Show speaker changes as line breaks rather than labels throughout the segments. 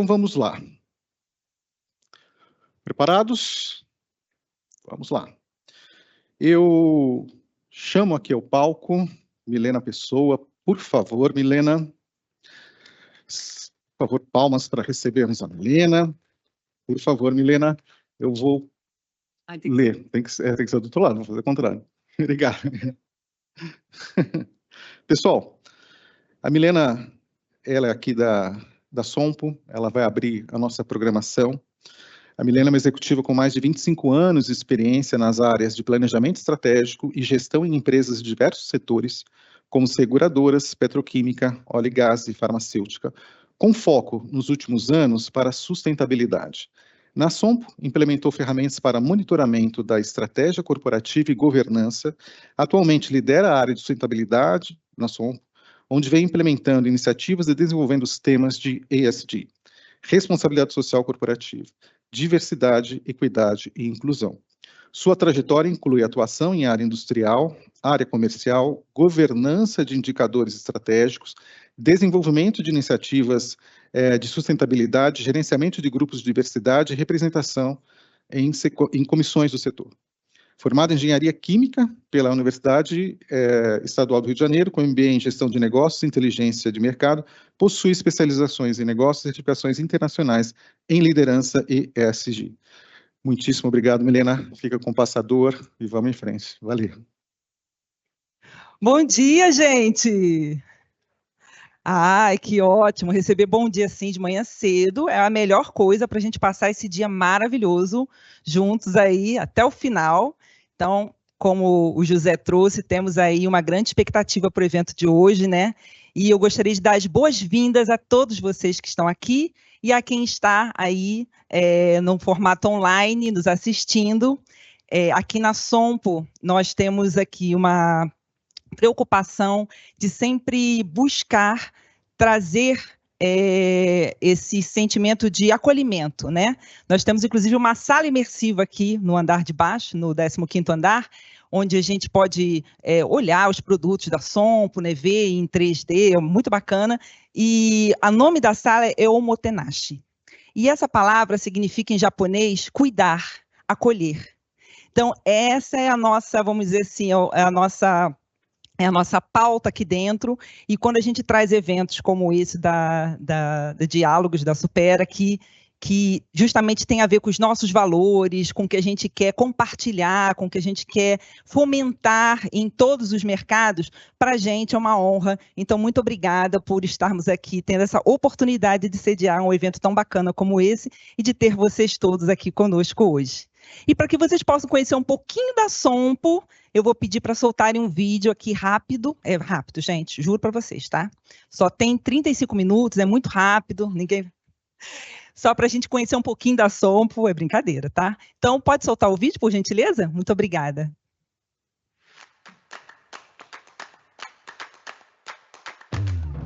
Então vamos lá. Preparados? Vamos lá. Eu chamo aqui ao palco Milena Pessoa. Por favor, Milena. Por favor, palmas para recebermos a Milena. Por favor, Milena, eu vou ler. Tem que ser do outro lado, vou fazer o contrário. Obrigado. Pessoal, a Milena, ela é aqui da Sompo, ela vai abrir a nossa programação. A Milena é uma executiva com mais de 25 anos de experiência nas áreas de planejamento estratégico e gestão em empresas de diversos setores, como seguradoras, petroquímica, óleo e gás e farmacêutica, com foco nos últimos anos para a sustentabilidade. Na Sompo, implementou ferramentas para monitoramento da estratégia corporativa e governança. Atualmente lidera a área de sustentabilidade na Sompo, onde vem implementando iniciativas e desenvolvendo os temas de ESG, responsabilidade social corporativa, diversidade, equidade e inclusão. Sua trajetória inclui atuação em área industrial, área comercial, governança de indicadores estratégicos, desenvolvimento de iniciativas de sustentabilidade, gerenciamento de grupos de diversidade e representação em comissões do setor. Formada em Engenharia Química pela Universidade Estadual do Rio de Janeiro, com MBA em Gestão de Negócios e Inteligência de Mercado, possui especializações em negócios e certificações internacionais em liderança e ESG. Muitíssimo obrigado, Milena. Fica com o passador e vamos em frente. Valeu.
Bom dia, gente! Ai, que ótimo! Receber bom dia assim de manhã cedo é a melhor coisa para a gente passar esse dia maravilhoso juntos aí até o final. Então, como o José trouxe, temos aí uma grande expectativa para o evento de hoje, né? E eu gostaria de dar as boas-vindas a todos vocês que estão aqui e a quem está aí no formato online, nos assistindo. Aqui na Sompo, nós temos aqui uma preocupação de sempre buscar trazer esse sentimento de acolhimento, né? Nós temos, inclusive, uma sala imersiva aqui no andar de baixo, no 15º andar, onde a gente pode olhar os produtos da Sompo, né, ver em 3D, é muito bacana, e o nome da sala é Omotenashi. E essa palavra significa, em japonês, cuidar, acolher. Então, essa é a nossa, vamos dizer assim, é a nossa pauta aqui dentro, e quando a gente traz eventos como esse da Diálogos da Supera, que justamente tem a ver com os nossos valores, com o que a gente quer compartilhar, com o que a gente quer fomentar em todos os mercados, para a gente é uma honra. Então, muito obrigada por estarmos aqui, tendo essa oportunidade de sediar um evento tão bacana como esse, e de ter vocês todos aqui conosco hoje. E para que vocês possam conhecer um pouquinho da Sompo, eu vou pedir para soltarem um vídeo aqui rápido. É rápido, gente, juro para vocês, tá? Só tem 35 minutos, é muito rápido, ninguém... Só para a gente conhecer um pouquinho da Sompo, é brincadeira, tá? Então, pode soltar o vídeo, por gentileza? Muito obrigada.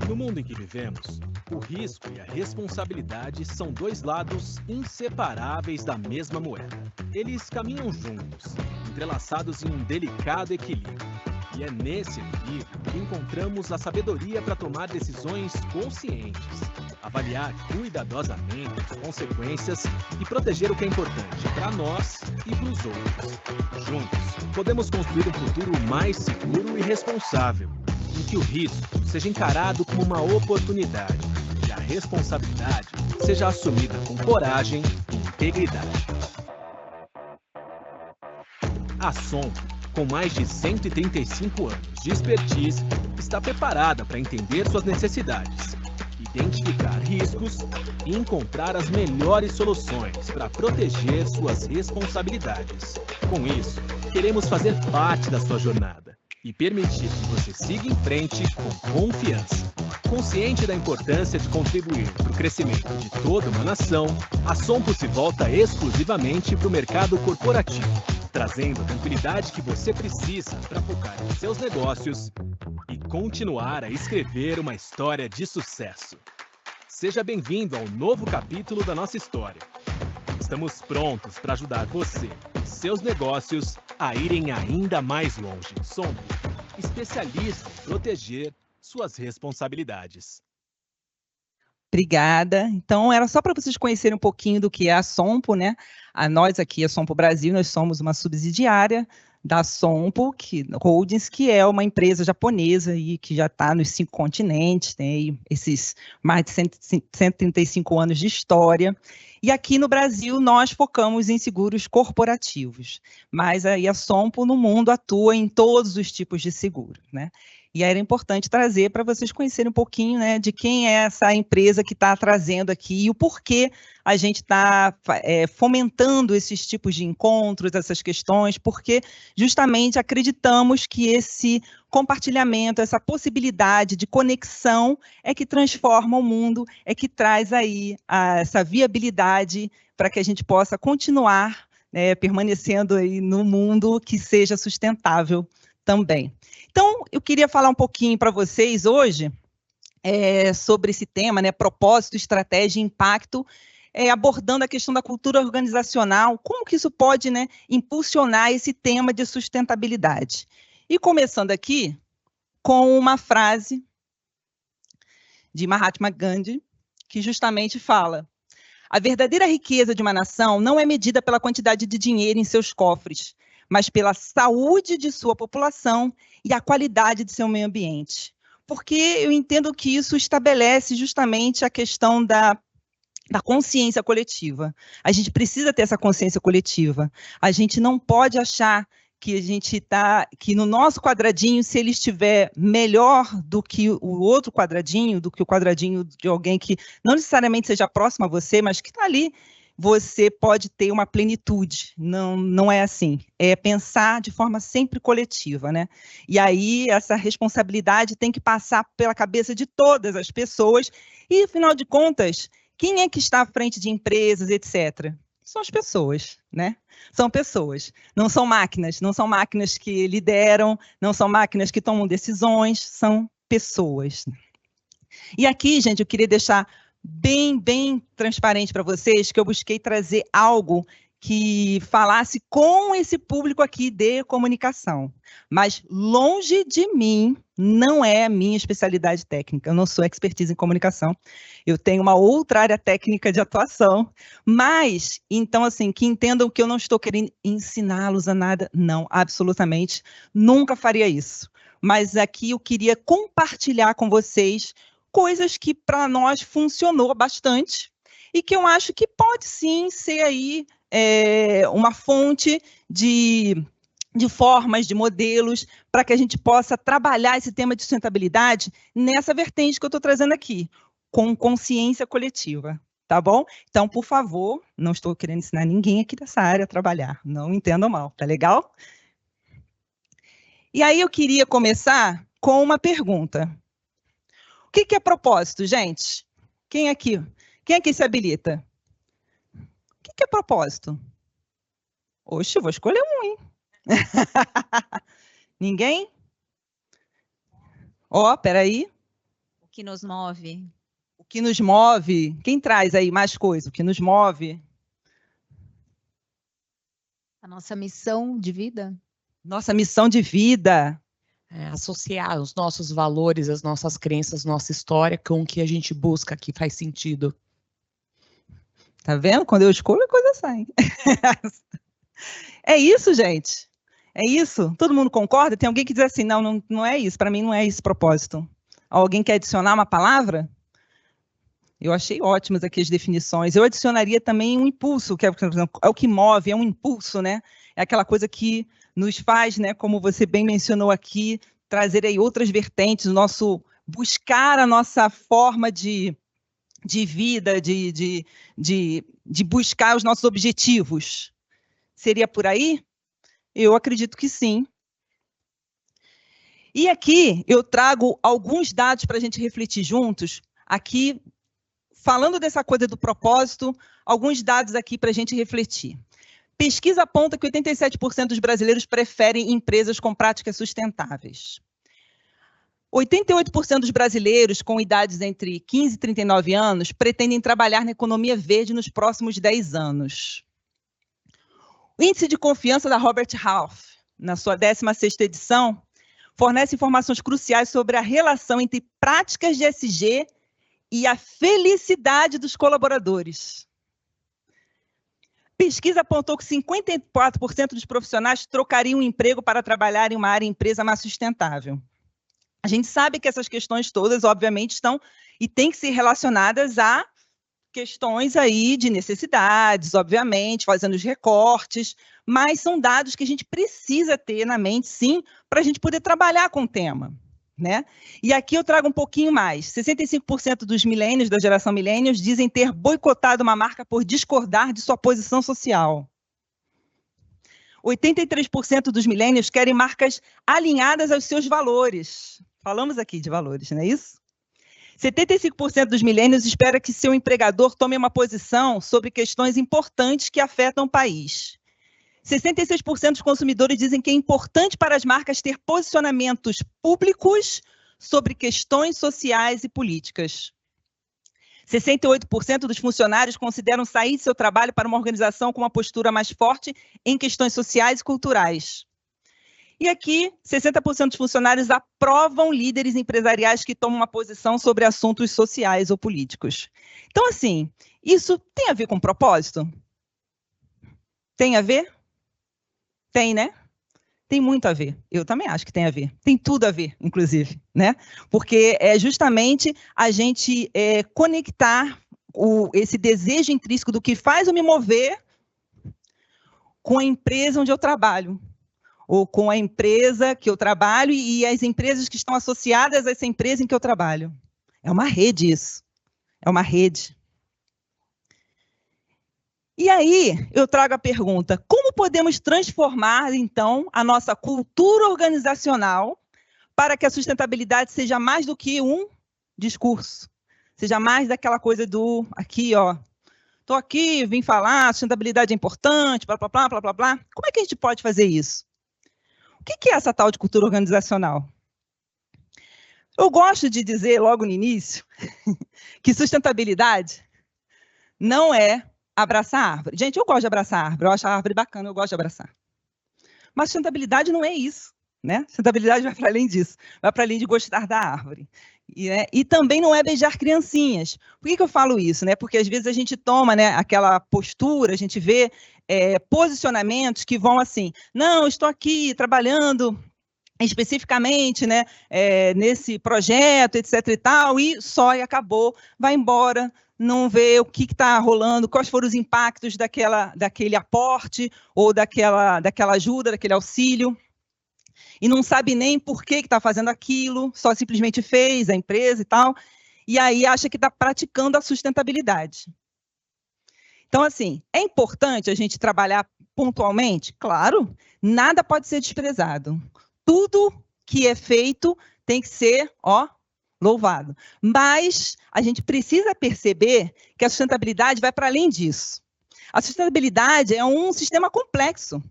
No mundo em que vivemos, o risco e a responsabilidade são dois lados inseparáveis da mesma moeda. Eles caminham juntos, entrelaçados em um delicado equilíbrio. E é nesse equilíbrio que encontramos a sabedoria para tomar decisões conscientes, avaliar cuidadosamente as consequências e proteger o que é importante para nós e para os outros. Juntos, podemos construir um futuro mais seguro e responsável, em que o risco seja encarado como uma oportunidade e a responsabilidade seja assumida com coragem e integridade. A Sompo, com mais de 135 anos de expertise, está preparada para entender suas necessidades, identificar riscos e encontrar as melhores soluções para proteger suas responsabilidades. Com isso, queremos fazer parte da sua jornada e permitir que você siga em frente com confiança. Consciente da importância de contribuir para o crescimento de toda uma nação, a Sompo se volta exclusivamente para o mercado corporativo, trazendo a tranquilidade que você precisa para focar em seus negócios e continuar a escrever uma história de sucesso. Seja bem-vindo ao novo capítulo da nossa história. Estamos prontos para ajudar você e seus negócios a irem ainda mais longe. Sompo, especialista em proteger suas responsabilidades.
Obrigada. Então, era só para vocês conhecerem um pouquinho do que é a Sompo, né? Nós aqui, a Sompo Brasil, nós somos uma subsidiária da Sompo Holdings, que é uma empresa japonesa e que já está nos 5 continentes, tem esses mais de 135 anos de história. E aqui no Brasil, nós focamos em seguros corporativos, mas aí a Sompo no mundo atua em todos os tipos de seguro, né? E aí era importante trazer para vocês conhecerem um pouquinho, né, de quem é essa empresa que está trazendo aqui e o porquê a gente está fomentando esses tipos de encontros, essas questões, porque justamente acreditamos que esse compartilhamento, essa possibilidade de conexão é que transforma o mundo, é que traz aí essa viabilidade para que a gente possa continuar, né, permanecendo aí no mundo que seja sustentável também. Então, eu queria falar um pouquinho para vocês hoje sobre esse tema, né, propósito, estratégia e impacto, abordando a questão da cultura organizacional, como que isso pode, né, impulsionar esse tema de sustentabilidade. E começando aqui com uma frase de Mahatma Gandhi, que justamente fala: a verdadeira riqueza de uma nação não é medida pela quantidade de dinheiro em seus cofres, mas pela saúde de sua população e a qualidade de seu meio ambiente. Porque eu entendo que isso estabelece justamente a questão da consciência coletiva. A gente precisa ter essa consciência coletiva. A gente não pode achar que a gente que no nosso quadradinho, se ele estiver melhor do que o outro quadradinho, do que o quadradinho de alguém que não necessariamente seja próximo a você, mas que está ali, você pode ter uma plenitude. Não é assim. É pensar de forma sempre coletiva, né? E aí essa responsabilidade tem que passar pela cabeça de todas as pessoas e, afinal de contas, quem é que está à frente de empresas, etc.? São as pessoas, né? São pessoas, não são máquinas que lideram, não são máquinas que tomam decisões, são pessoas. E aqui, gente, eu queria deixar bem transparente para vocês que eu busquei trazer algo que falasse com esse público aqui de comunicação. Mas longe de mim, não é a minha especialidade técnica. Eu não sou expertise em comunicação. Eu tenho uma outra área técnica de atuação. Mas, então, assim, que entendam que eu não estou querendo ensiná-los a nada. Não, absolutamente. Nunca faria isso. Mas aqui eu queria compartilhar com vocês coisas que para nós funcionou bastante e que eu acho que pode sim ser aí uma fonte de formas, de modelos, para que a gente possa trabalhar esse tema de sustentabilidade nessa vertente que eu estou trazendo aqui, com consciência coletiva, tá bom? Então, por favor, não estou querendo ensinar ninguém aqui dessa área a trabalhar, não entendam mal, tá legal? E aí eu queria começar com uma pergunta. O que é propósito, gente? Quem aqui se habilita? O que é propósito? Oxe, vou escolher um, hein? Ninguém? Peraí.
O que nos move?
O que nos move? Quem traz aí mais coisa? O que nos move?
A nossa missão de vida?
Nossa missão de vida.
Associar os nossos valores, as nossas crenças, nossa história com o que a gente busca, que faz sentido.
Tá vendo? Quando eu escolho, a coisa sai. É isso, gente. É isso. Todo mundo concorda? Tem alguém que diz assim, não é isso. Para mim, não é esse propósito. Alguém quer adicionar uma palavra? Eu achei ótimas aqui as definições. Eu adicionaria também um impulso, que é o que move, é um impulso, né? É aquela coisa que nos faz, né, como você bem mencionou aqui, trazer aí outras vertentes, buscar a nossa forma de vida, de buscar os nossos objetivos. Seria por aí? Eu acredito que sim. E aqui eu trago alguns dados para a gente refletir juntos. Aqui, falando dessa coisa do propósito, alguns dados aqui para a gente refletir. Pesquisa aponta que 87% dos brasileiros preferem empresas com práticas sustentáveis. 88% dos brasileiros com idades entre 15 e 39 anos pretendem trabalhar na economia verde nos próximos 10 anos. O índice de confiança da Robert Half, na sua 16ª edição, fornece informações cruciais sobre a relação entre práticas de ESG e a felicidade dos colaboradores. Pesquisa apontou que 54% dos profissionais trocariam o emprego para trabalhar em uma área empresa mais sustentável. A gente sabe que essas questões todas, obviamente, estão e têm que ser relacionadas a questões aí de necessidades, obviamente, fazendo os recortes, mas são dados que a gente precisa ter na mente, sim, para a gente poder trabalhar com o tema, né? E aqui eu trago um pouquinho mais. 65% dos millennials, da geração millennials, dizem ter boicotado uma marca por discordar de sua posição social. 83% dos millennials querem marcas alinhadas aos seus valores. Falamos aqui de valores, não é isso? 75% dos millennials espera que seu empregador tome uma posição sobre questões importantes que afetam o país. 66% dos consumidores dizem que é importante para as marcas ter posicionamentos públicos sobre questões sociais e políticas. 68% dos funcionários consideram sair de seu trabalho para uma organização com uma postura mais forte em questões sociais e culturais. E aqui, 60% dos funcionários aprovam líderes empresariais que tomam uma posição sobre assuntos sociais ou políticos. Então, assim, isso tem a ver com propósito? Tem a ver? Tem, né? Tem muito a ver. Eu também acho que tem a ver. Tem tudo a ver, inclusive, né? Porque é justamente a gente conectar esse desejo intrínseco do que faz eu me mover com a empresa onde eu trabalho, ou com a empresa que eu trabalho e as empresas que estão associadas a essa empresa em que eu trabalho. É uma rede isso. É uma rede. E aí, eu trago a pergunta, como podemos transformar, então, a nossa cultura organizacional para que a sustentabilidade seja mais do que um discurso? Seja mais daquela coisa do, aqui, ó, estou aqui, vim falar, sustentabilidade é importante, blá, blá, blá, blá, blá, blá. Como é que a gente pode fazer isso? O que é essa tal de cultura organizacional? Eu gosto de dizer, logo no início, que sustentabilidade não é abraçar a árvore. Gente, eu gosto de abraçar a árvore, eu acho a árvore bacana, eu gosto de abraçar. Mas sustentabilidade não é isso, né? Sustentabilidade vai para além disso, vai para além de gostar da árvore. E também não é beijar criancinhas. Por que eu falo isso? Né? Porque às vezes a gente toma, né, aquela postura, a gente vê posicionamentos que vão assim, não, estou aqui trabalhando especificamente, né, nesse projeto, etc. e tal, e só e acabou, vai embora, não vê o que está rolando, quais foram os impactos daquele aporte ou daquela ajuda, daquele auxílio. E não sabe nem por que está fazendo aquilo, só simplesmente fez a empresa e tal, e aí acha que está praticando a sustentabilidade. Então, assim, é importante a gente trabalhar pontualmente? Claro, nada pode ser desprezado. Tudo que é feito tem que ser, louvado. Mas a gente precisa perceber que a sustentabilidade vai para além disso. A sustentabilidade é um sistema complexo.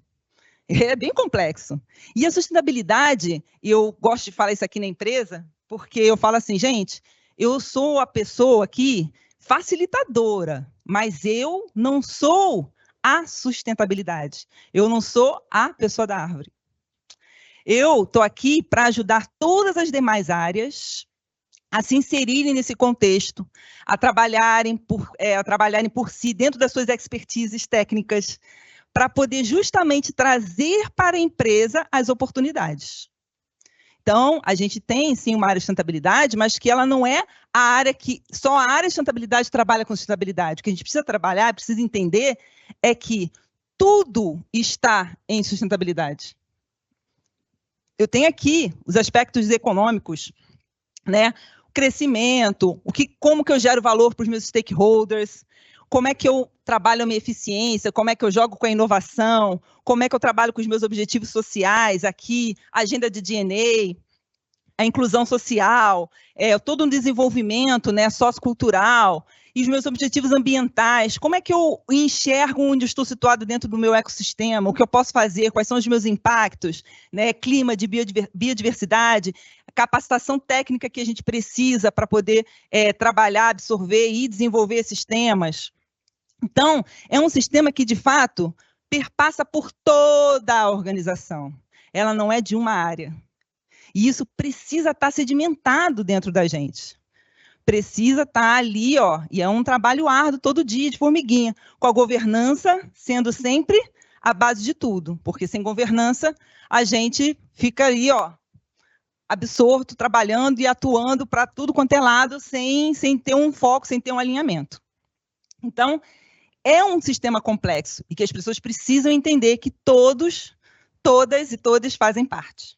É bem complexo. E a sustentabilidade, eu gosto de falar isso aqui na empresa, porque eu falo assim, gente, eu sou a pessoa aqui facilitadora, mas eu não sou a sustentabilidade. Eu não sou a pessoa da árvore. Eu estou aqui para ajudar todas as demais áreas a se inserirem nesse contexto, a trabalharem por si, dentro das suas expertises técnicas, para poder justamente trazer para a empresa as oportunidades. Então, a gente tem, sim, uma área de sustentabilidade, mas que ela não é a área que... Só a área de sustentabilidade trabalha com sustentabilidade. O que a gente precisa trabalhar, precisa entender, é que tudo está em sustentabilidade. Eu tenho aqui os aspectos econômicos, né? O crescimento, como que eu gero valor para os meus stakeholders, como é que eu trabalho a minha eficiência, como é que eu jogo com a inovação, como é que eu trabalho com os meus objetivos sociais aqui, a agenda de DNA, a inclusão social, todo um desenvolvimento, né, sociocultural, e os meus objetivos ambientais, como é que eu enxergo onde eu estou situado dentro do meu ecossistema, o que eu posso fazer, quais são os meus impactos, né, clima, de biodiversidade, a capacitação técnica que a gente precisa para poder trabalhar, absorver e desenvolver esses temas. Então, é um sistema que, de fato, perpassa por toda a organização. Ela não é de uma área. E isso precisa estar sedimentado dentro da gente. precisa estar ali, ó, e é um trabalho árduo todo dia, de formiguinha, com a governança sendo sempre a base de tudo, porque sem governança a gente fica aí, ó, absorto, trabalhando e atuando para tudo quanto é lado, sem ter um foco, sem ter um alinhamento. Então, é um sistema complexo e que as pessoas precisam entender que todos, todas e todos fazem parte.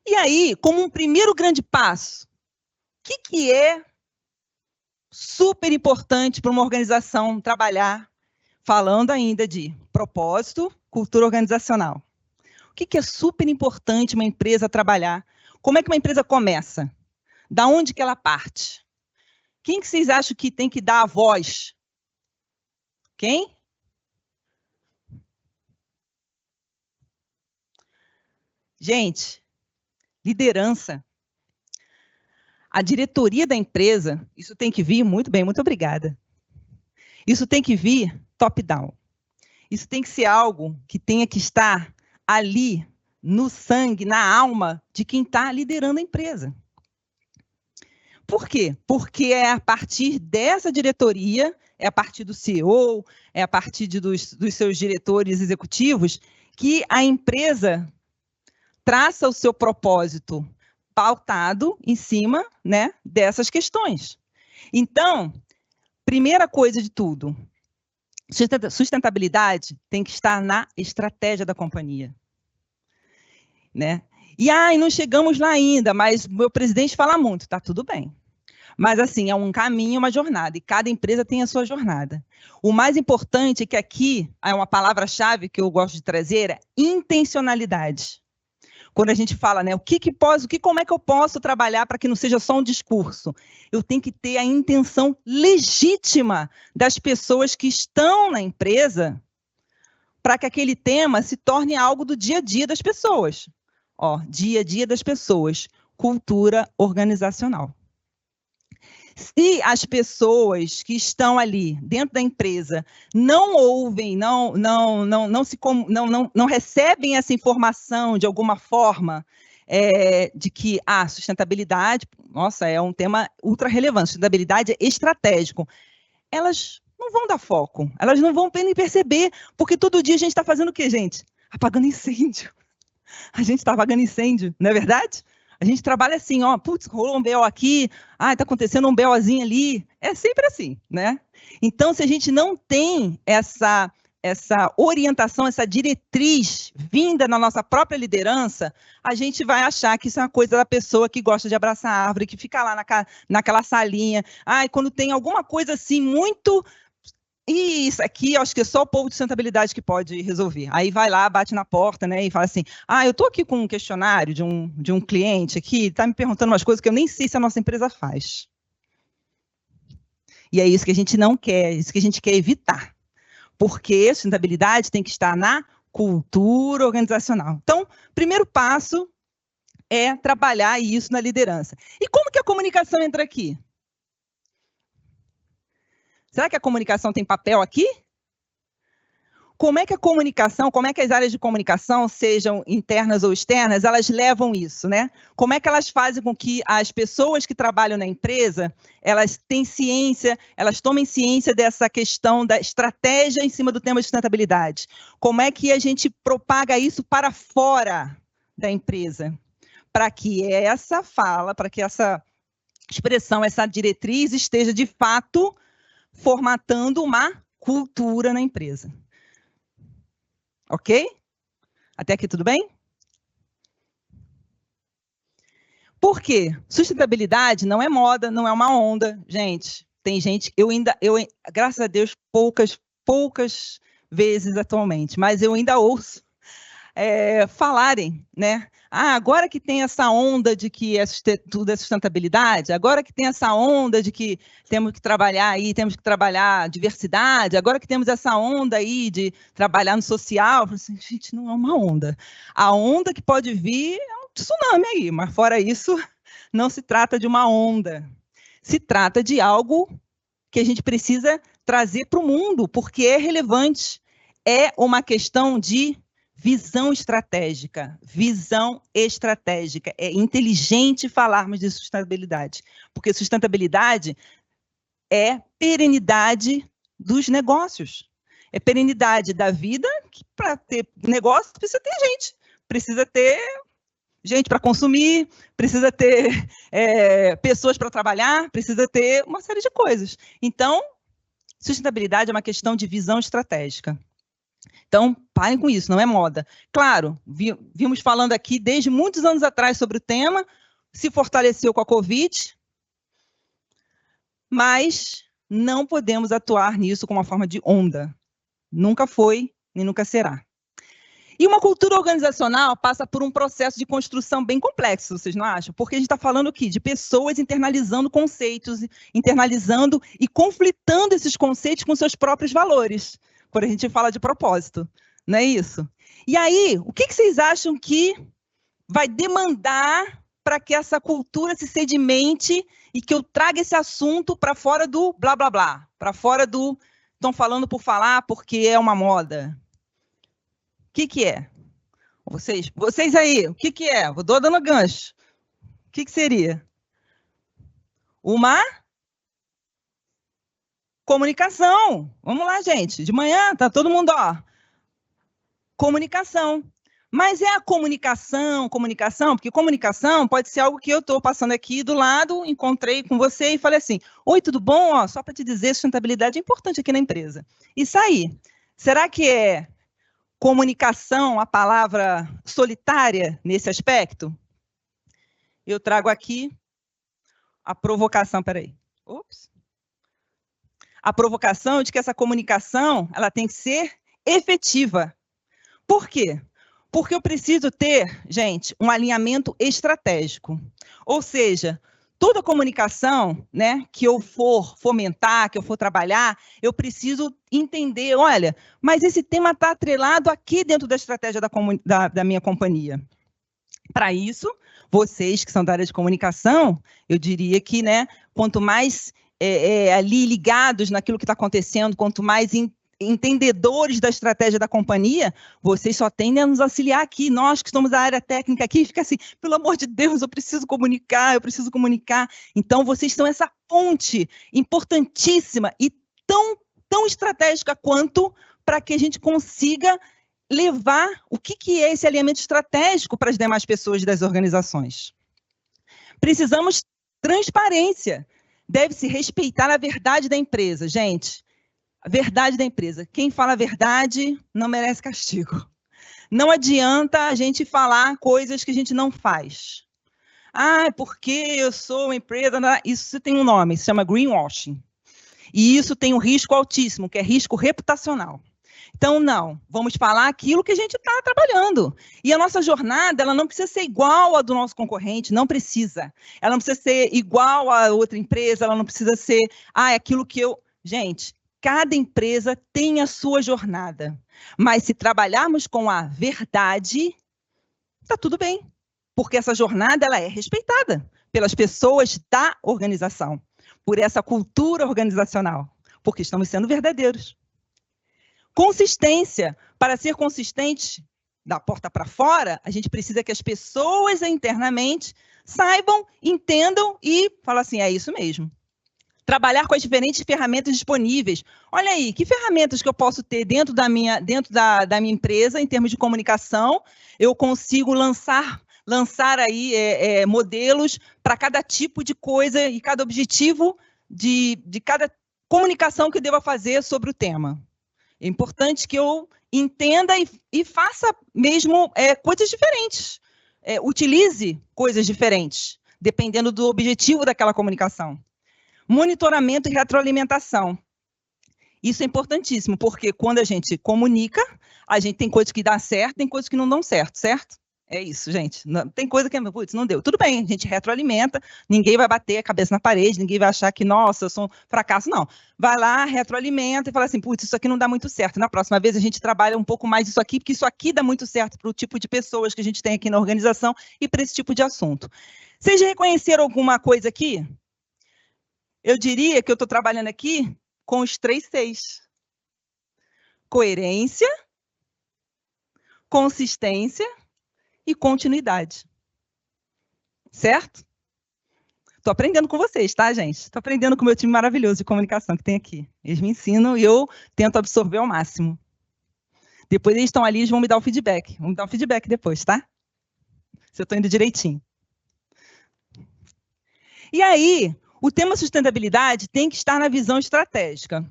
E aí, como um primeiro grande passo, o que é super importante para uma organização trabalhar, falando ainda de propósito, cultura organizacional? O que é super importante uma empresa trabalhar? Como é que uma empresa começa? Da onde que ela parte? Quem que vocês acham que tem que dar a voz? Quem? Gente, liderança. A diretoria da empresa, isso tem que vir, muito bem, muito obrigada. Isso tem que vir top-down. Isso tem que ser algo que tenha que estar ali, no sangue, na alma de quem está liderando a empresa. Por quê? Porque é a partir dessa diretoria, é a partir do CEO, é a partir dos seus diretores executivos, que a empresa traça o seu propósito pautado em cima, né, dessas questões. Então, primeira coisa de tudo, sustentabilidade tem que estar na estratégia da companhia. Né? E não chegamos lá ainda, mas o meu presidente fala muito, tá tudo bem. Mas assim, é um caminho, uma jornada, e cada empresa tem a sua jornada. O mais importante é que aqui, é uma palavra-chave que eu gosto de trazer, é intencionalidade. Quando a gente fala, né, como é que eu posso trabalhar para que não seja só um discurso? Eu tenho que ter a intenção legítima das pessoas que estão na empresa para que aquele tema se torne algo do dia a dia das pessoas. Ó, dia a dia das pessoas, cultura organizacional. Se as pessoas que estão ali dentro da empresa não ouvem, não recebem essa informação de alguma forma, de que a sustentabilidade, nossa, é um tema ultra relevante, sustentabilidade é estratégico, elas não vão dar foco, elas não vão nem perceber, porque todo dia a gente está fazendo o quê, gente? Apagando incêndio. A gente está apagando incêndio, não é verdade? A gente trabalha assim, ó, putz, rolou um BO aqui, está acontecendo um BOzinho ali. É sempre assim, né? Então, se a gente não tem essa orientação, essa diretriz vinda na nossa própria liderança, a gente vai achar que isso é uma coisa da pessoa que gosta de abraçar a árvore, que fica lá naquela salinha. E quando tem alguma coisa assim muito... E isso aqui, eu acho que é só o povo de sustentabilidade que pode resolver. Aí vai lá, bate na porta, né, e fala assim, eu estou aqui com um questionário de um cliente aqui, está me perguntando umas coisas que eu nem sei se a nossa empresa faz. E é isso que a gente não quer, isso que a gente quer evitar. Porque a sustentabilidade tem que estar na cultura organizacional. Então, primeiro passo é trabalhar isso na liderança. E como que a comunicação entra aqui? Será que a comunicação tem papel aqui? Como é que a comunicação, como é que as áreas de comunicação, sejam internas ou externas, elas levam isso, né? Como é que elas fazem com que as pessoas que trabalham na empresa, elas tenham ciência, elas tomem ciência dessa questão da estratégia em cima do tema de sustentabilidade? Como é que a gente propaga isso para fora da empresa? Para que essa fala, para que essa expressão, essa diretriz esteja de fato formatando uma cultura na empresa. Ok? Até aqui tudo bem? Por quê? Sustentabilidade não é moda, não é uma onda, gente. Tem gente, graças a Deus, poucas vezes atualmente, mas eu ainda ouço falarem, né? Agora que tem essa onda de que tudo é sustentabilidade, agora que tem essa onda de que temos que trabalhar diversidade, agora que temos essa onda aí de trabalhar no social, assim, gente, não é uma onda. A onda que pode vir é um tsunami aí, mas fora isso, não se trata de uma onda. Se trata de algo que a gente precisa trazer para o mundo, porque é relevante. É uma questão de Visão estratégica. Visão estratégica. É inteligente falarmos de sustentabilidade, porque sustentabilidade é perenidade dos negócios. É perenidade da vida, que para ter negócio precisa ter gente. Precisa ter gente para consumir, precisa ter pessoas para trabalhar, precisa ter uma série de coisas. Então, sustentabilidade é uma questão de visão estratégica. Então, parem com isso, não é moda. Claro, vimos falando aqui desde muitos anos atrás sobre o tema, se fortaleceu com a Covid, mas não podemos atuar nisso com uma forma de onda. Nunca foi, nem nunca será. E uma cultura organizacional passa por um processo de construção bem complexo, vocês não acham? Porque a gente está falando aqui de pessoas internalizando conceitos, internalizando e conflitando esses conceitos com seus próprios valores. Quando a gente fala de propósito, não é isso? E aí, o que vocês acham que vai demandar para que essa cultura se sedimente e que eu traga esse assunto para fora do blá, blá, blá, para fora do estão falando por falar porque é uma moda? O que é? Vocês aí, o que é? Vou dando gancho. O que seria? Uma comunicação. Vamos lá, gente. De manhã, tá todo mundo, ó. Comunicação. Mas é a comunicação, porque comunicação pode ser algo que eu estou passando aqui do lado, encontrei com você e falei assim, oi, tudo bom? Ó, só para te dizer, sustentabilidade é importante aqui na empresa. Isso aí, será que é comunicação a palavra solitária nesse aspecto? Eu trago aqui a provocação, peraí. Ops. A provocação de que essa comunicação ela tem que ser efetiva. Por quê? Porque eu preciso ter, gente, um alinhamento estratégico. Ou seja, toda comunicação, né, que eu for fomentar, que eu for trabalhar, eu preciso entender, olha, mas esse tema está atrelado aqui dentro da estratégia da minha companhia. Para isso, vocês que são da área de comunicação, eu diria que, né, quanto mais ali ligados naquilo que está acontecendo, quanto mais entendedores da estratégia da companhia, vocês só tendem a nos auxiliar aqui. Nós que estamos da área técnica aqui, fica assim, pelo amor de Deus, eu preciso comunicar. Então, vocês são essa ponte importantíssima e tão estratégica quanto para que a gente consiga levar o que é esse alinhamento estratégico para as demais pessoas das organizações. Precisamos de transparência. Deve-se respeitar a verdade da empresa. Gente, a verdade da empresa. Quem fala a verdade não merece castigo. Não adianta a gente falar coisas que a gente não faz. Ah, porque eu sou uma empresa... Isso tem um nome, se chama greenwashing. E isso tem um risco altíssimo, que é risco reputacional. Então, não, vamos falar aquilo que a gente está trabalhando. E a nossa jornada, ela não precisa ser igual à do nosso concorrente, não precisa. Ela não precisa ser igual a outra empresa, ela não precisa ser, aquilo que eu... Gente, cada empresa tem a sua jornada. Mas se trabalharmos com a verdade, está tudo bem. Porque essa jornada, ela é respeitada pelas pessoas da organização, por essa cultura organizacional, porque estamos sendo verdadeiros. Consistência. Para ser consistente da porta para fora, a gente precisa que as pessoas internamente saibam, entendam e falem assim, é isso mesmo. Trabalhar com as diferentes ferramentas disponíveis. Olha aí, que ferramentas que eu posso ter dentro da minha empresa, em termos de comunicação, eu consigo lançar aí modelos para cada tipo de coisa e cada objetivo de cada comunicação que eu deva fazer sobre o tema. É importante que eu entenda e faça mesmo coisas diferentes. Utilize coisas diferentes, dependendo do objetivo daquela comunicação. Monitoramento e retroalimentação. Isso é importantíssimo, porque quando a gente comunica, a gente tem coisas que dão certo, tem coisas que não dão certo, certo? É isso, gente. Não, tem coisa que, putz, não deu. Tudo bem, a gente retroalimenta, ninguém vai bater a cabeça na parede, ninguém vai achar que, nossa, eu sou um fracasso. Não. Vai lá, retroalimenta e fala assim, putz, isso aqui não dá muito certo. Na próxima vez a gente trabalha um pouco mais isso aqui, porque isso aqui dá muito certo para o tipo de pessoas que a gente tem aqui na organização e para esse tipo de assunto. Vocês já reconheceram alguma coisa aqui? Eu diria que eu estou trabalhando aqui com os 3 Cs. Coerência, consistência e continuidade. Certo? Estou aprendendo com vocês, tá, gente? Estou aprendendo com o meu time maravilhoso de comunicação que tem aqui. Eles me ensinam e eu tento absorver ao máximo. Depois eles estão ali e vão me dar o feedback. Vão me dar um feedback depois, tá? Se eu estou indo direitinho. E aí, o tema sustentabilidade tem que estar na visão estratégica.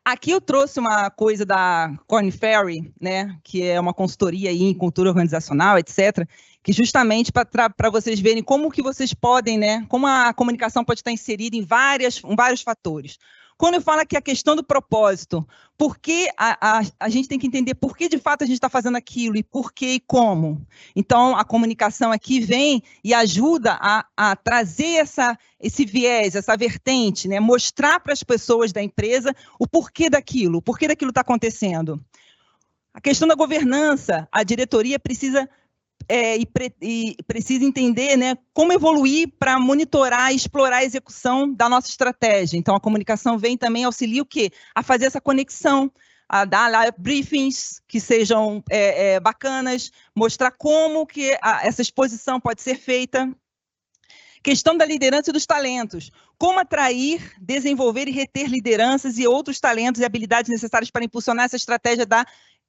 Aqui eu trouxe uma coisa da Korn Ferry, né, que é uma consultoria aí em cultura organizacional, etc., que justamente para vocês verem como que vocês podem, né, como a comunicação pode estar inserida em vários fatores. Quando eu falo aqui a questão do propósito, por que a gente tem que entender por que de fato a gente está fazendo aquilo e por que e como. Então, a comunicação aqui vem e ajuda a trazer esse viés, essa vertente, né? Mostrar para as pessoas da empresa o porquê daquilo está acontecendo. A questão da governança, a diretoria precisa precisa entender, né, como evoluir para monitorar e explorar a execução da nossa estratégia. Então, a comunicação vem também auxilia o quê? A fazer essa conexão, a dar lá briefings que sejam bacanas, mostrar como que essa exposição pode ser feita. Questão da liderança e dos talentos. Como atrair, desenvolver e reter lideranças e outros talentos e habilidades necessárias para impulsionar essa estratégia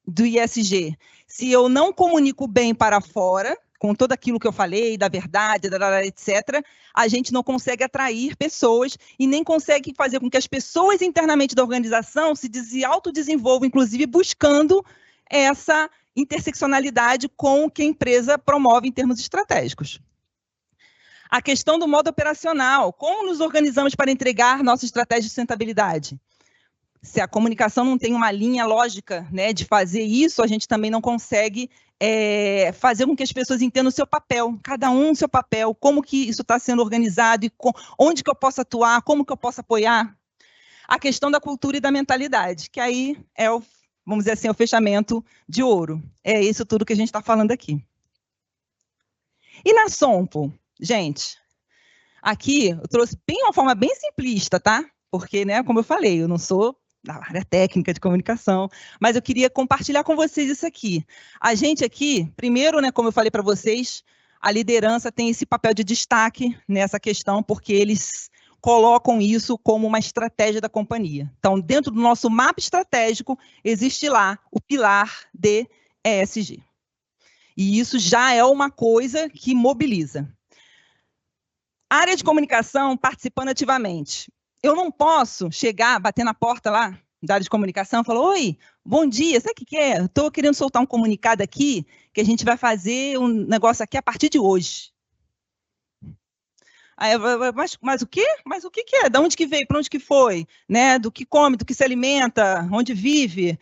do ISG. Se eu não comunico bem para fora, com tudo aquilo que eu falei, da verdade, etc., a gente não consegue atrair pessoas e nem consegue fazer com que as pessoas internamente da organização se autodesenvolvam, inclusive buscando essa interseccionalidade com o que a empresa promove em termos estratégicos. A questão do modo operacional, como nos organizamos para entregar nossa estratégia de sustentabilidade? Se a comunicação não tem uma linha lógica, né, de fazer isso, a gente também não consegue fazer com que as pessoas entendam o seu papel, cada um o seu papel, como que isso está sendo organizado, e onde que eu posso atuar, como que eu posso apoiar. A questão da cultura e da mentalidade, que aí é vamos dizer assim, o fechamento de ouro. É isso tudo que a gente está falando aqui. E na Sompo, gente, aqui eu trouxe uma forma bem simplista, tá? Porque, né, como eu falei, eu não sou da área técnica de comunicação, mas eu queria compartilhar com vocês isso aqui. A gente aqui, primeiro, né, como eu falei para vocês, a liderança tem esse papel de destaque nessa questão, porque eles colocam isso como uma estratégia da companhia. Então, dentro do nosso mapa estratégico, existe lá o pilar de ESG. E isso já é uma coisa que mobiliza. A área de comunicação participando ativamente. Eu não posso chegar, bater na porta lá da área de comunicação e falar: oi, bom dia, sabe o que é? Estou querendo soltar um comunicado aqui, que a gente vai fazer um negócio aqui a partir de hoje. Aí, mas o quê? Mas o que é? De onde que veio? Para onde que foi? Né? Do que come, do que se alimenta, onde vive?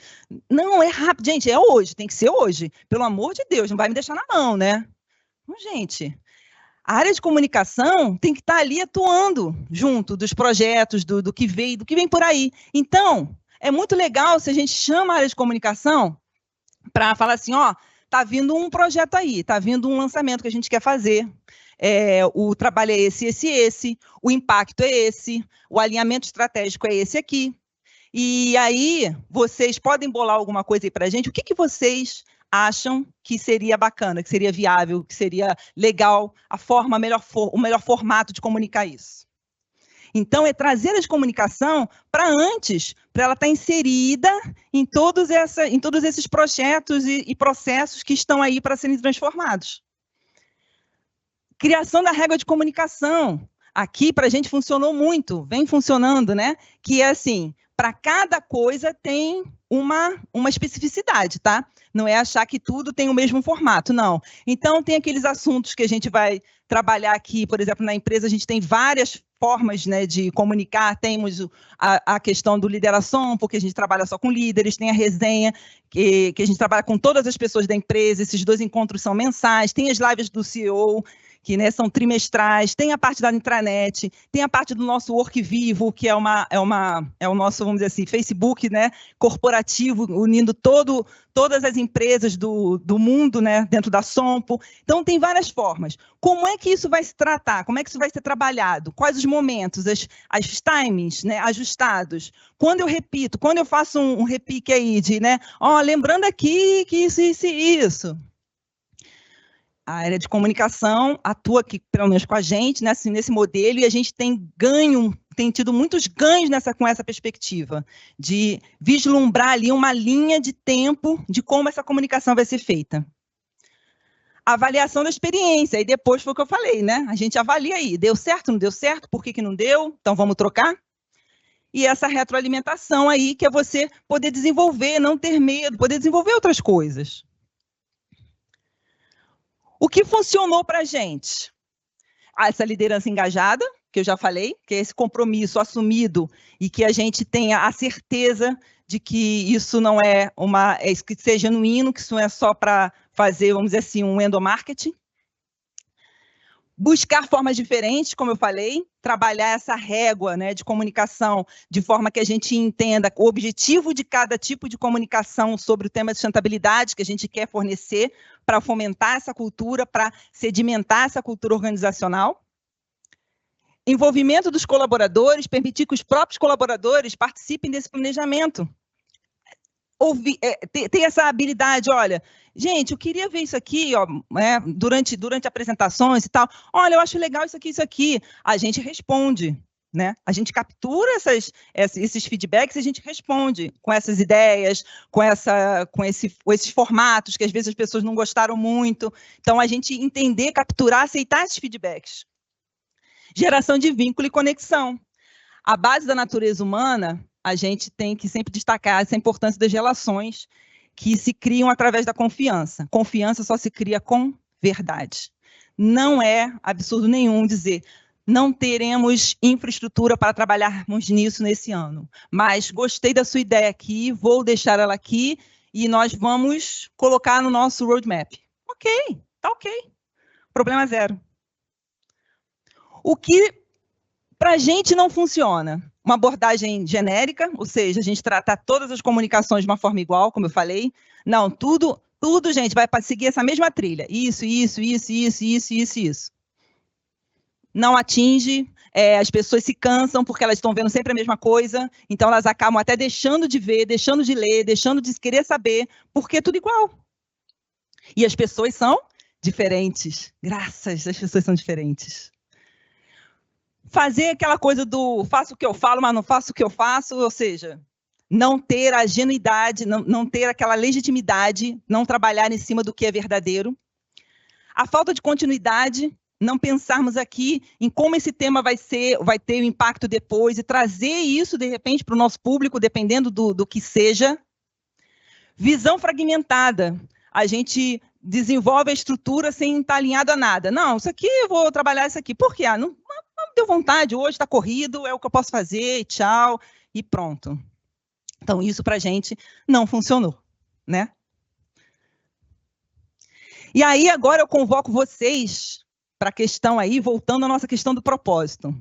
Não, é rápido. Gente, é hoje, tem que ser hoje. Pelo amor de Deus, não vai me deixar na mão, né? Então, gente, a área de comunicação tem que estar ali atuando junto dos projetos, do que veio, do que vem por aí. Então, é muito legal se a gente chama a área de comunicação para falar assim, ó, tá vindo um projeto aí, tá vindo um lançamento que a gente quer fazer. O trabalho é esse, o impacto é esse, o alinhamento estratégico é esse aqui. E aí, vocês podem bolar alguma coisa aí para a gente? O que vocês acham que seria bacana, que seria viável, que seria legal, o melhor formato de comunicar isso? Então, é trazer a comunicação para antes, para ela estar inserida em todos esses projetos e processos que estão aí para serem transformados. Criação da regra de comunicação. Aqui, para a gente, funcionou muito, vem funcionando, né? Que é assim, para cada coisa tem uma especificidade, tá? Não é achar que tudo tem o mesmo formato, não. Então, tem aqueles assuntos que a gente vai trabalhar aqui, por exemplo, na empresa, a gente tem várias formas, né, de comunicar, temos a questão do lideração, porque a gente trabalha só com líderes, tem a resenha, que a gente trabalha com todas as pessoas da empresa, esses 2 encontros são mensais, tem as lives do CEO, que, né, são trimestrais, tem a parte da intranet, tem a parte do nosso Work Vivo, que é o nosso, vamos dizer assim, Facebook, né, corporativo, unindo todas as empresas do mundo, né, dentro da Sompo. Então, tem várias formas. Como é que isso vai se tratar? Como é que isso vai ser trabalhado? Quais os momentos, as timings, né, ajustados? Quando eu repito, quando eu faço um repique aí de, né, lembrando aqui que isso. A área de comunicação atua aqui, pelo menos com a gente, né, assim, nesse modelo, e a gente tem tido muitos ganhos com essa perspectiva, de vislumbrar ali uma linha de tempo de como essa comunicação vai ser feita. Avaliação da experiência, e depois foi o que eu falei, né? A gente avalia aí, deu certo, não deu certo, por que não deu? Então vamos trocar? E essa retroalimentação aí, que é você poder desenvolver, não ter medo, poder desenvolver outras coisas. O que funcionou para a gente? Essa liderança engajada, que eu já falei, que é esse compromisso assumido e que a gente tenha a certeza de que isso não é que seja genuíno, que isso não é só para fazer, vamos dizer assim, um endomarketing. Buscar formas diferentes, como eu falei, trabalhar essa régua, né, de comunicação de forma que a gente entenda o objetivo de cada tipo de comunicação sobre o tema de sustentabilidade que a gente quer fornecer para fomentar essa cultura, para sedimentar essa cultura organizacional. Envolvimento dos colaboradores, permitir que os próprios colaboradores participem desse planejamento. Ter essa habilidade, olha, gente, eu queria ver isso aqui, ó, durante apresentações e tal. Olha, eu acho legal isso aqui. A gente responde, né? A gente captura esses feedbacks e a gente responde com essas ideias, com esses formatos que às vezes as pessoas não gostaram muito. Então, a gente entender, capturar, aceitar esses feedbacks. Geração de vínculo e conexão. A base da natureza humana, a gente tem que sempre destacar essa importância das relações que se criam através da confiança. Confiança só se cria com verdade. Não é absurdo nenhum dizer, não teremos infraestrutura para trabalharmos nisso nesse ano, mas gostei da sua ideia aqui, vou deixar ela aqui e nós vamos colocar no nosso roadmap. Ok, tá ok. Problema zero. O que para a gente não funciona? Uma abordagem genérica, ou seja, a gente tratar todas as comunicações de uma forma igual, como eu falei. Não, tudo, gente, vai seguir essa mesma trilha. Isso. Não atinge, as pessoas se cansam porque elas estão vendo sempre a mesma coisa, então elas acabam até deixando de ver, deixando de ler, deixando de querer saber, porque é tudo igual. E as pessoas são diferentes. Graças, as pessoas são diferentes. Fazer aquela coisa do faço o que eu falo, mas não faço o que eu faço, ou seja, não ter a genuidade, não ter aquela legitimidade, não trabalhar em cima do que é verdadeiro. A falta de continuidade, não pensarmos aqui em como esse tema vai ter um impacto depois e trazer isso, de repente, para o nosso público, dependendo do que seja. Visão fragmentada. A gente desenvolve a estrutura sem estar alinhado a nada. Não, isso aqui eu vou trabalhar isso aqui. Por quê? Não deu vontade, hoje está corrido, é o que eu posso fazer, tchau, e pronto. Então, isso para a gente não funcionou, né? E aí, agora eu convoco vocês para a questão aí, voltando à nossa questão do propósito.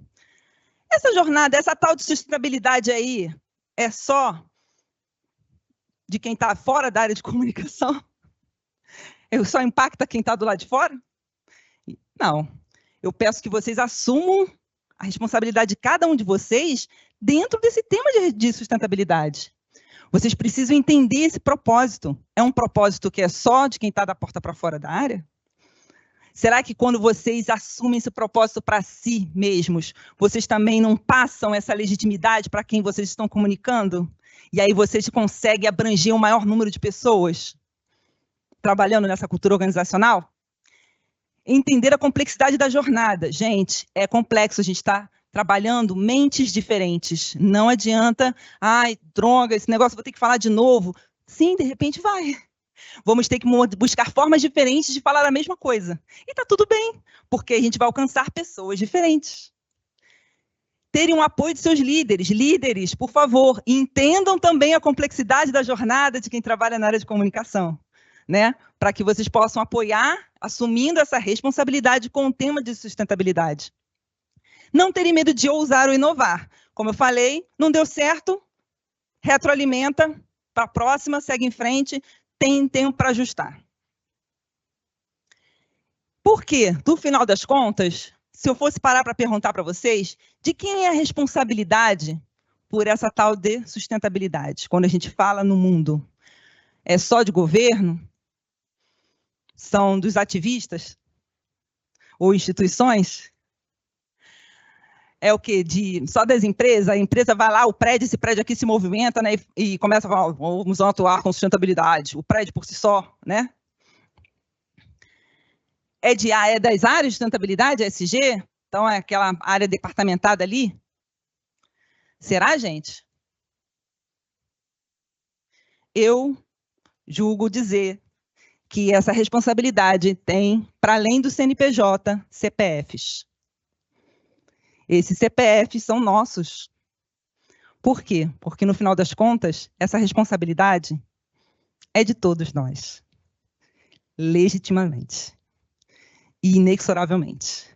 Essa jornada, essa tal de sustentabilidade aí, é só de quem está fora da área de comunicação? Só impacta quem está do lado de fora? Não. Eu peço que vocês assumam a responsabilidade de cada um de vocês dentro desse tema de sustentabilidade. Vocês precisam entender esse propósito. É um propósito que é só de quem está da porta para fora da área? Será que quando vocês assumem esse propósito para si mesmos, vocês também não passam essa legitimidade para quem vocês estão comunicando? E aí vocês conseguem abranger um maior número de pessoas trabalhando nessa cultura organizacional? Entender a complexidade da jornada. Gente, é complexo, a gente está trabalhando mentes diferentes. Não adianta, droga, esse negócio vou ter que falar de novo. Sim, de repente vai. Vamos ter que buscar formas diferentes de falar a mesma coisa. E está tudo bem, porque a gente vai alcançar pessoas diferentes. Terem um apoio de seus líderes. Líderes, por favor, entendam também a complexidade da jornada de quem trabalha na área de comunicação. né, para que vocês possam apoiar, assumindo essa responsabilidade com o tema de sustentabilidade. Não terem medo de ousar ou inovar. Como eu falei, não deu certo, retroalimenta, para a próxima, segue em frente, tem tempo para ajustar. Por quê? No final das contas, se eu fosse parar para perguntar para vocês, de quem é a responsabilidade por essa tal de sustentabilidade? Quando a gente fala no mundo, é só de governo? São dos ativistas? Ou instituições? É o quê? Só das empresas? A empresa vai lá, esse prédio aqui se movimenta, né, e começa a falar, vamos atuar com sustentabilidade. O prédio por si só, né? É das áreas de sustentabilidade, ESG? Então, é aquela área departamentada ali? Será, gente? Eu julgo dizer que essa responsabilidade tem, para além do CNPJ, CPFs. Esses CPFs são nossos. Por quê? Porque, no final das contas, essa responsabilidade é de todos nós. Legitimamente. E inexoravelmente.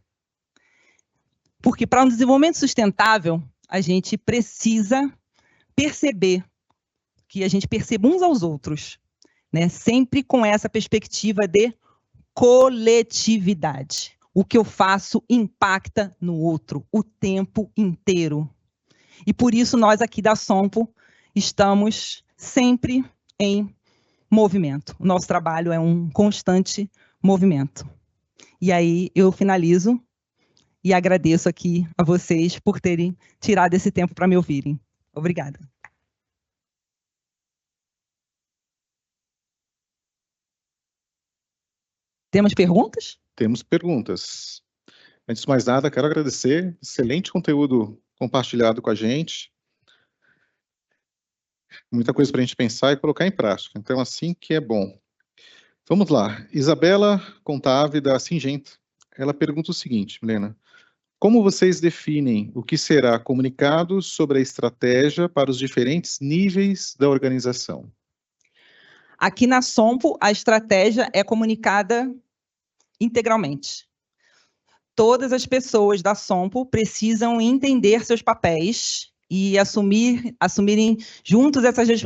Porque, para um desenvolvimento sustentável, a gente precisa perceber, que a gente perceba uns aos outros, né? Sempre com essa perspectiva de coletividade. O que eu faço impacta no outro o tempo inteiro. E por isso nós aqui da Sompo estamos sempre em movimento. O nosso trabalho é um constante movimento. E aí eu finalizo e agradeço aqui a vocês por terem tirado esse tempo para me ouvirem. Obrigada. Temos perguntas?
Temos perguntas. Antes de mais nada, quero agradecer. Excelente conteúdo compartilhado com a gente. Muita coisa para a gente pensar e colocar em prática. Então, assim que é bom. Vamos lá. Isabela Contave, da Singenta. Ela pergunta o seguinte, Milena. Como vocês definem o que será comunicado sobre a estratégia para os diferentes níveis da organização?
Aqui na Sompo, a estratégia é comunicada integralmente. Todas as pessoas da Sompo precisam entender seus papéis e assumirem juntos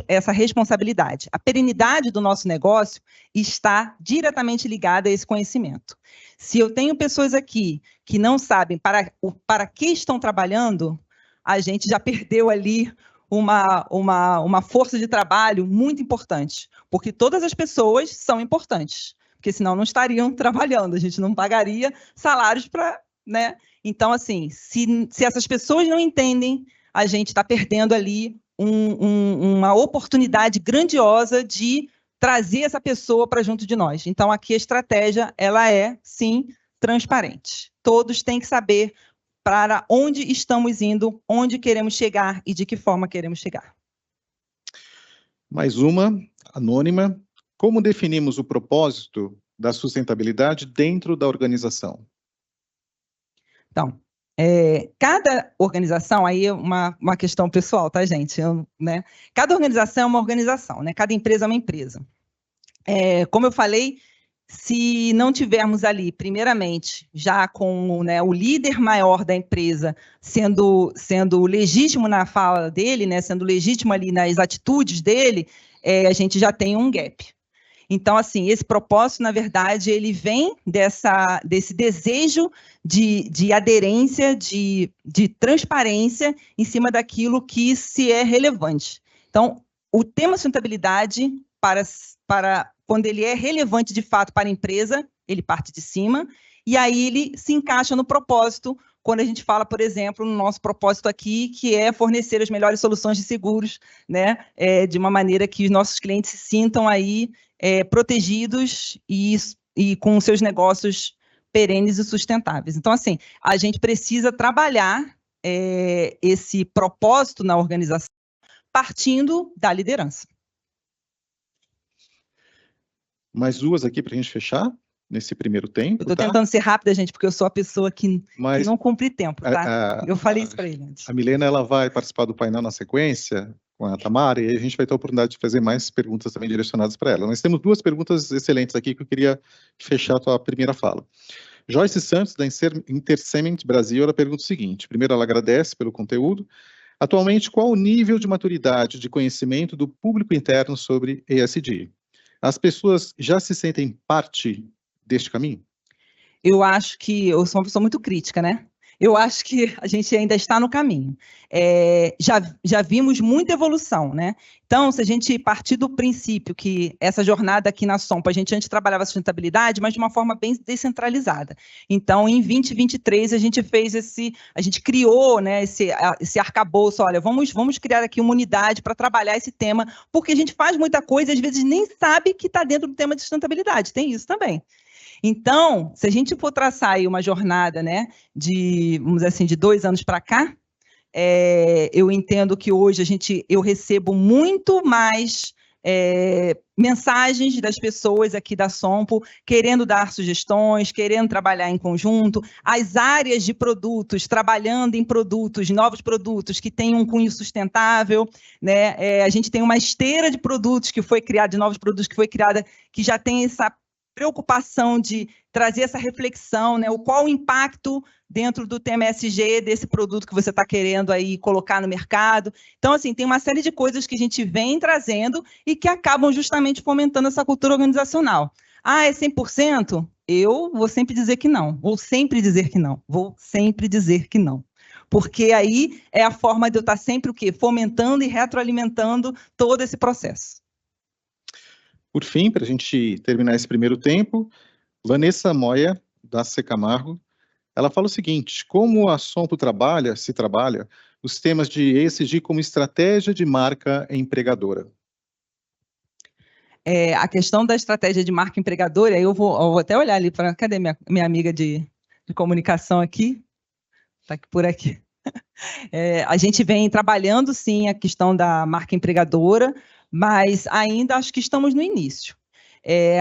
essa responsabilidade. A perenidade do nosso negócio está diretamente ligada a esse conhecimento. Se eu tenho pessoas aqui que não sabem para que estão trabalhando, a gente já perdeu ali uma força de trabalho muito importante, porque todas as pessoas são importantes, porque senão não estariam trabalhando, a gente não pagaria salários para, né? Então, assim, se essas pessoas não entendem, a gente está perdendo ali uma oportunidade grandiosa de trazer essa pessoa para junto de nós. Então, aqui a estratégia, ela é, sim, transparente. Todos têm que saber para onde estamos indo, onde queremos chegar e de que forma queremos chegar.
Mais uma, anônima. Como definimos o propósito da sustentabilidade dentro da organização?
Então, cada organização, aí é uma questão pessoal, tá, gente? Né? Cada organização é uma organização, né? Cada empresa é uma empresa. Como eu falei, se não tivermos ali, primeiramente, já com, né, o líder maior da empresa sendo legítimo na fala dele, né, sendo legítimo ali nas atitudes dele, a gente já tem um gap. Então, assim, esse propósito, na verdade, ele vem desse desejo de aderência, de transparência em cima daquilo que se é relevante. Então, o tema sustentabilidade, para quando ele é relevante de fato para a empresa, ele parte de cima, e aí ele se encaixa no propósito, quando a gente fala, por exemplo, no nosso propósito aqui, que é fornecer as melhores soluções de seguros, né, de uma maneira que os nossos clientes se sintam aí protegidos e com seus negócios perenes e sustentáveis. Então, assim, a gente precisa trabalhar esse propósito na organização partindo da liderança.
Mais duas aqui para a gente fechar, nesse primeiro tempo.
Eu estou tentando ser rápida, gente, porque eu sou a pessoa que não cumpre tempo, tá? Eu falei isso para ele antes.
A Milena, ela vai participar do painel na sequência, com a Tamara, e aí a gente vai ter a oportunidade de fazer mais perguntas também direcionadas para ela. Nós temos 2 perguntas excelentes aqui que eu queria fechar a tua primeira fala. Joyce Santos, da Intercement Brasil, ela pergunta o seguinte: primeiro, ela agradece pelo conteúdo. Atualmente, qual o nível de maturidade de conhecimento do público interno sobre ESG? As pessoas já se sentem parte deste caminho?
Eu acho que eu sou uma pessoa muito crítica, né? Eu acho que a gente ainda está no caminho. Já vimos muita evolução, né? Então, se a gente partir do princípio que essa jornada aqui na Sompo, a gente antes trabalhava sustentabilidade, mas de uma forma bem descentralizada. Então, em 2023, a gente criou, né, esse arcabouço, olha, vamos criar aqui uma unidade para trabalhar esse tema, porque a gente faz muita coisa e às vezes nem sabe que está dentro do tema de sustentabilidade, tem isso também. Então, se a gente for traçar aí uma jornada, né, vamos dizer assim, de 2 anos para cá, eu entendo que hoje eu recebo muito mais mensagens das pessoas aqui da Sompo, querendo dar sugestões, querendo trabalhar em conjunto, as áreas de produtos, trabalhando em produtos, novos produtos que têm um cunho sustentável, né? A gente tem uma esteira de produtos que foi criada, de novos produtos que foi criada, que já tem essa preocupação de trazer essa reflexão, né? Qual o impacto dentro do tema ESG desse produto que você está querendo aí colocar no mercado. Então, assim, tem uma série de coisas que a gente vem trazendo e que acabam justamente fomentando essa cultura organizacional. Ah, é 100%? Eu vou sempre dizer que não. Vou sempre dizer que não. Porque aí é a forma de eu estar sempre o quê? Fomentando e retroalimentando todo esse processo.
Por fim, para a gente terminar esse primeiro tempo, Vanessa Moya, da Secamargo, ela fala o seguinte: como a Sompo se trabalha os temas de ESG como estratégia de marca empregadora?
A questão da estratégia de marca empregadora, eu vou até olhar ali para... Cadê minha amiga de comunicação aqui? Está por aqui. A gente vem trabalhando, sim, a questão da marca empregadora, mas ainda acho que estamos no início.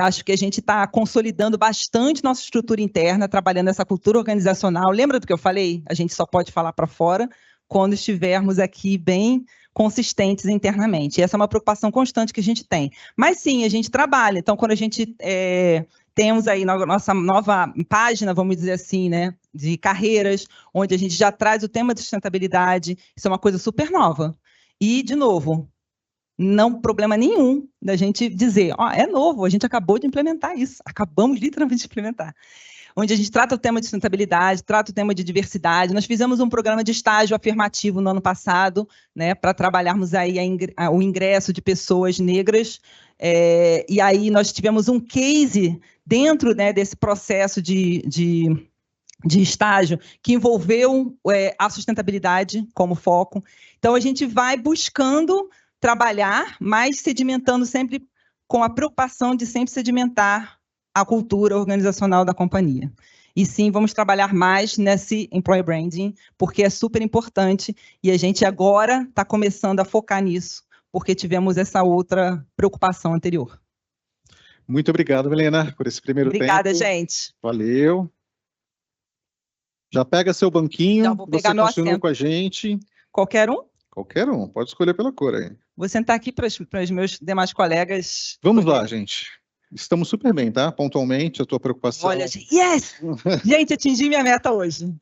Acho que a gente está consolidando bastante nossa estrutura interna, trabalhando essa cultura organizacional. Lembra do que eu falei? A gente só pode falar para fora quando estivermos aqui bem consistentes internamente. E essa é uma preocupação constante que a gente tem. Mas sim, a gente trabalha. Então, quando a gente temos aí nossa nova página, vamos dizer assim, né, de carreiras, onde a gente já traz o tema de sustentabilidade, isso é uma coisa super nova. E, de novo, não problema nenhum da gente dizer, é novo, a gente acabou de implementar isso, acabamos literalmente de implementar. Onde a gente trata o tema de sustentabilidade, trata o tema de diversidade. Nós fizemos um programa de estágio afirmativo no ano passado, né, para trabalharmos aí o ingresso de pessoas negras, e aí nós tivemos um case dentro, né, desse processo de estágio que envolveu a sustentabilidade como foco. Então, a gente vai buscando trabalhar, mas sedimentando sempre com a preocupação de sempre sedimentar a cultura organizacional da companhia. E sim, vamos trabalhar mais nesse employer branding, porque é super importante e a gente agora está começando a focar nisso, porque tivemos essa outra preocupação anterior.
Muito obrigado, Milena, por esse primeiro tempo.
Obrigada, gente.
Valeu. Já pega seu banquinho,
Já vou pegar
você continua com a gente.
Qualquer um?
Qualquer um, pode escolher pela cor aí.
Vou sentar aqui para os meus demais colegas.
Vamos lá, gente. Estamos super bem, tá? Pontualmente, a tua preocupação...
Olha, yes! Gente, atingi minha meta hoje.